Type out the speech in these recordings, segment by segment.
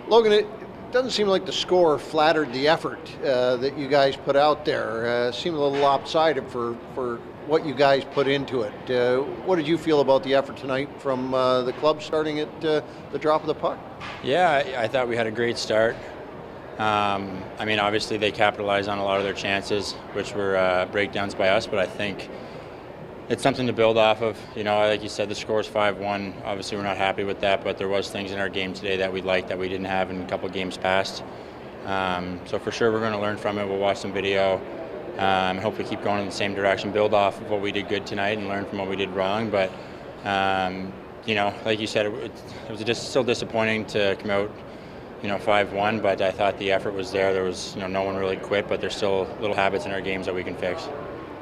Logan, it doesn't seem like the score flattered the effort that you guys put out there. Seemed a little lopsided for what you guys put into it. What did you feel about the effort tonight from the club starting at the drop of the puck? Yeah, I thought we had a great start. Obviously they capitalized on a lot of their chances, which were breakdowns by us, but I think it's something to build off of. Like you said, the score is 5-1. Obviously, we're not happy with that, but there was things in our game today that we liked that we didn't have in a couple games past. So for sure, we're going to learn from it. We'll watch some video and hopefully keep going in the same direction, build off of what we did good tonight and learn from what we did wrong. But, like you said, it was just still disappointing to come out 5-1, but I thought the effort was there. There was, no one really quit, but there's still little habits in our games that we can fix.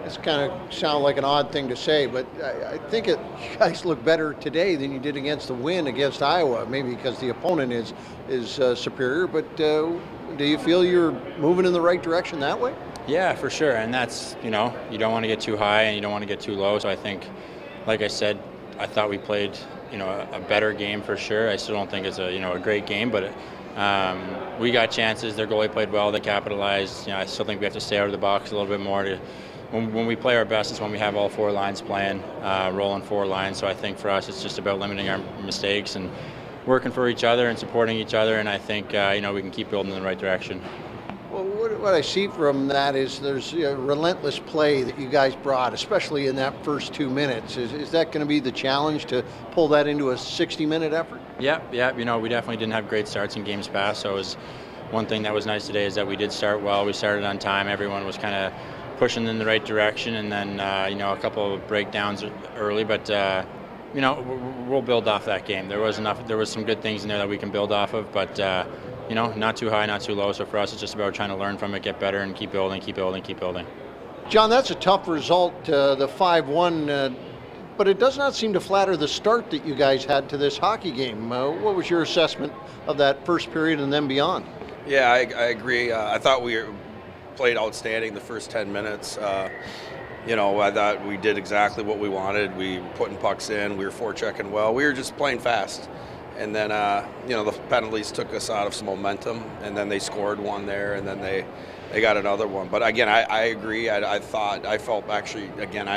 It's kind of sound like an odd thing to say, but I think you guys look better today than you did against the win against Iowa. Maybe because the opponent is superior, but do you feel you're moving in the right direction that way? Yeah, for sure. And that's you don't want to get too high and you don't want to get too low. So I think, like I said, I thought we played a better game for sure. I still don't think it's a great game, but we got chances. Their goalie played well. They capitalized. I still think we have to stay out of the box a little bit more to. When we play our best is when we have all four lines playing, rolling four lines. So I think for us it's just about limiting our mistakes and working for each other and supporting each other. And I think we can keep building in the right direction. Well, what I see from that is there's relentless play that you guys brought, especially in that first 2 minutes. Is that going to be the challenge to pull that into a 60-minute effort? Yeah. We definitely didn't have great starts in games past. So it was one thing that was nice today is that we did start well. We started on time. Everyone was kind of pushing in the right direction, and then a couple of breakdowns early, but we'll build off that game. There was some good things in there that we can build off of, but not too high, not too low. So for us, it's just about trying to learn from it, get better, and keep building. John, that's a tough result, the 5-1, but it does not seem to flatter the start that you guys had to this hockey game. What was your assessment of that first period and then beyond? Yeah, I agree. I thought we played outstanding the first 10 minutes. I thought we did exactly what we wanted. We were putting pucks in. We were forechecking well. We were just playing fast. And then, the penalties took us out of some momentum. And then they scored one there, and then they got another one. But again, I agree. I felt actually, again,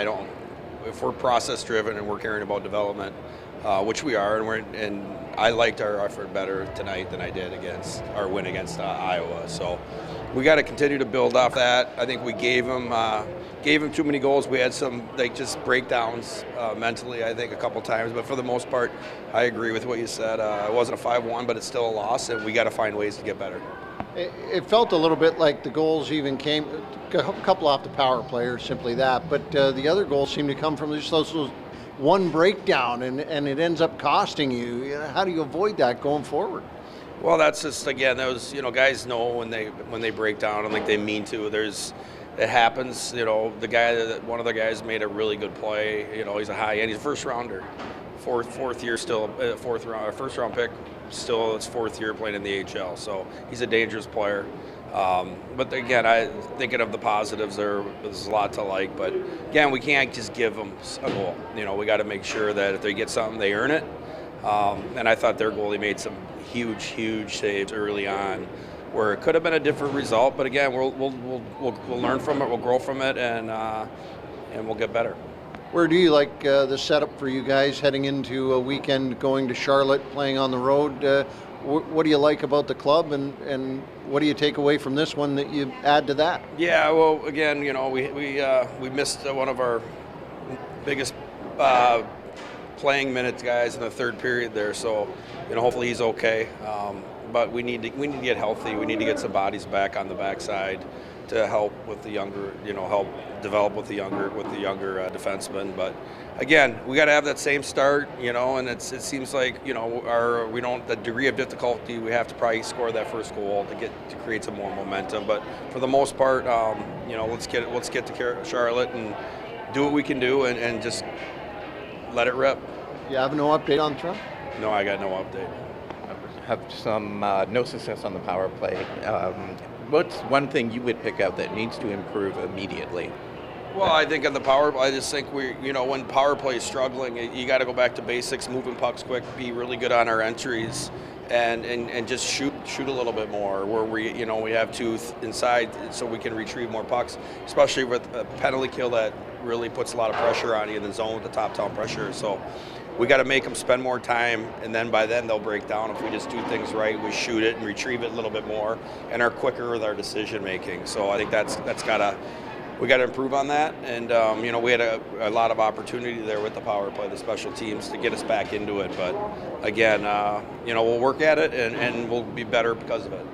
if we're process-driven and we're caring about development, which we are, and I liked our effort better tonight than I did against our win against Iowa. So we got to continue to build off that. I think we gave them too many goals. We had some just breakdowns mentally, I think, a couple times. But for the most part, I agree with what you said. It wasn't a 5-1, but it's still a loss, and we got to find ways to get better. It felt a little bit like the goals even came a couple off the power play or simply that, but the other goals seem to come from just those one breakdown, and it ends up costing you. How do you avoid that going forward? Well, that's just, again, those, guys know when they break down and they mean to. It happens. One of the guys made a really good play. He's a high end. He's a first rounder, fourth year still, first round pick. Still, it's fourth year playing in the AHL. So he's a dangerous player. But again, thinking of the positives, there's a lot to like. But again, we can't just give them a goal. We got to make sure that if they get something, they earn it. And I thought their goalie made some huge saves early on, where it could have been a different result. But again, we'll learn from it, we'll grow from it, and we'll get better. Where do you like the setup for you guys heading into a weekend, going to Charlotte, playing on the road? What do you like about the club, and what do you take away from this one that you add to that? Yeah, well, again, we missed one of our biggest playing minutes guys in the third period there, so hopefully he's okay. But we need to get healthy. We need to get some bodies back on the backside to help with the younger, help develop with the younger defensemen. But again, we got to have that same start, and it seems like the degree of difficulty, we have to probably score that first goal to create some more momentum. But for the most part, let's get to Charlotte and do what we can do and just let it rip. You have no update on Trump? No, I got no update. Have some no success on the power play. What's one thing you would pick out that needs to improve immediately? Well, I think on the power play, I just think when power play is struggling, you got to go back to basics, moving pucks quick, be really good on our entries, and just shoot a little bit more, where we have to inside so we can retrieve more pucks, especially with a penalty kill that really puts a lot of pressure on you in the zone with the top down pressure. So we got to make them spend more time, and then by then they'll break down. If we just do things right, we shoot it and retrieve it a little bit more, and are quicker with our decision making. So I think we got to improve on that. And we had a lot of opportunity there with the power play, the special teams, to get us back into it. But again, we'll work at it, and we'll be better because of it.